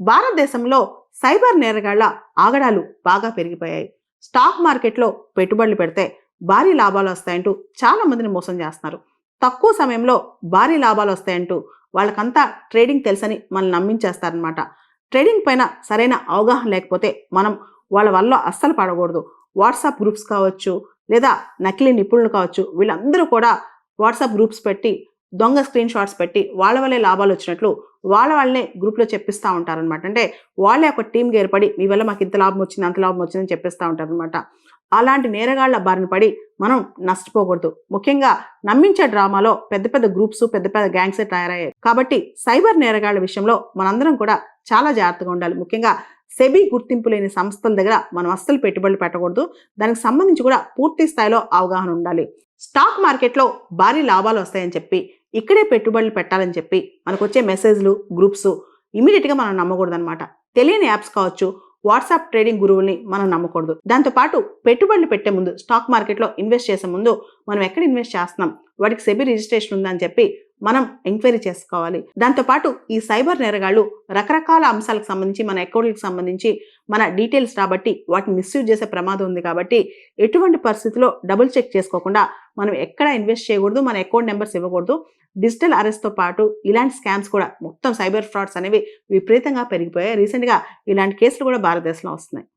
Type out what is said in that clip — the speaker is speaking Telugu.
భారతదేశంలో సైబర్ నేరగాళ్ల ఆగడాలు బాగా పెరిగిపోయాయి. స్టాక్ మార్కెట్లో పెట్టుబడులు పెడితే భారీ లాభాలు వస్తాయంటూ చాలా మందిని మోసం చేస్తున్నారు. తక్కువ సమయంలో భారీ లాభాలు వస్తాయంటూ వాళ్ళకంతా ట్రేడింగ్ తెలుసని మనల్ని నమ్మించేస్తారనమాట. ట్రేడింగ్ పైన సరైన అవగాహన లేకపోతే మనం వాళ్ళ వల్ల అస్సలు పడకూడదు. వాట్సాప్ గ్రూప్స్ కావచ్చు, లేదా నకిలీ నిపుణులు కావచ్చు, వీళ్ళందరూ కూడా వాట్సాప్ గ్రూప్స్ పెట్టి దొంగ స్క్రీన్ షాట్స్ పెట్టి వాళ్ళ వల్లే లాభాలు వచ్చినట్లు వాళ్ళనే గ్రూప్లో చెప్పిస్తూ ఉంటారనమాట. అంటే వాళ్ళే ఒక టీంకి ఏర్పడి మీ వల్ల మాకు ఇంత లాభం వచ్చింది, అంత లాభం వచ్చిందని చెప్పిస్తూ ఉంటారనమాట. అలాంటి నేరగాళ్ల బారిన పడి మనం నష్టపోకూడదు. ముఖ్యంగా నమ్మించే డ్రామాలో పెద్ద పెద్ద గ్రూప్స్, పెద్ద పెద్ద గ్యాంగ్సే తయారయ్యాయి. కాబట్టి సైబర్ నేరగాళ్ల విషయంలో మనందరం కూడా చాలా జాగ్రత్తగా ఉండాలి. ముఖ్యంగా సెబీ గుర్తింపు లేని సంస్థల దగ్గర మనం అస్సలు పెట్టుబడులు పెట్టకూడదు. దానికి సంబంధించి కూడా పూర్తి స్థాయిలో అవగాహన ఉండాలి. స్టాక్ మార్కెట్లో భారీ లాభాలు వస్తాయని చెప్పి ఇక్కడే పెట్టుబడులు పెట్టాలని చెప్పి మనకు వచ్చే మెసేజ్లు, గ్రూప్స్ ఇమీడియట్గా మనం నమ్మకూడదు అనమాట. తెలియని యాప్స్ కావచ్చు, వాట్సాప్ ట్రేడింగ్ గురువుల్ని మనం నమ్మకూడదు. దాంతోపాటు పెట్టుబడులు పెట్టే ముందు, స్టాక్ మార్కెట్లో ఇన్వెస్ట్ చేసే ముందు మనం ఎక్కడ ఇన్వెస్ట్ చేస్తున్నాం, వాటికి సెబీ రిజిస్ట్రేషన్ ఉందని చెప్పి మనం ఎంక్వైరీ చేసుకోవాలి. దాంతోపాటు ఈ సైబర్ నేరగాళ్లు రకరకాల అంశాలకు సంబంధించి, మన అకౌంట్లకు సంబంధించి మన డీటెయిల్స్ రాబట్టి వాటిని మిస్యూజ్ చేసే ప్రమాదం ఉంది. కాబట్టి ఎటువంటి పరిస్థితుల్లో డబుల్ చెక్ చేసుకోకుండా మనం ఎక్కడ ఇన్వెస్ట్ చేయకూడదు, మన అకౌంట్ నెంబర్స్ ఇవ్వకూడదు. డిజిటల్ అరెస్ట్తో పాటు ఇలాంటి స్కామ్స్ కూడా, మొత్తం సైబర్ ఫ్రాడ్స్ అనేవి విపరీతంగా పెరిగిపోయాయి. రీసెంట్గా ఇలాంటి కేసులు కూడా భారతదేశంలో వస్తున్నాయి.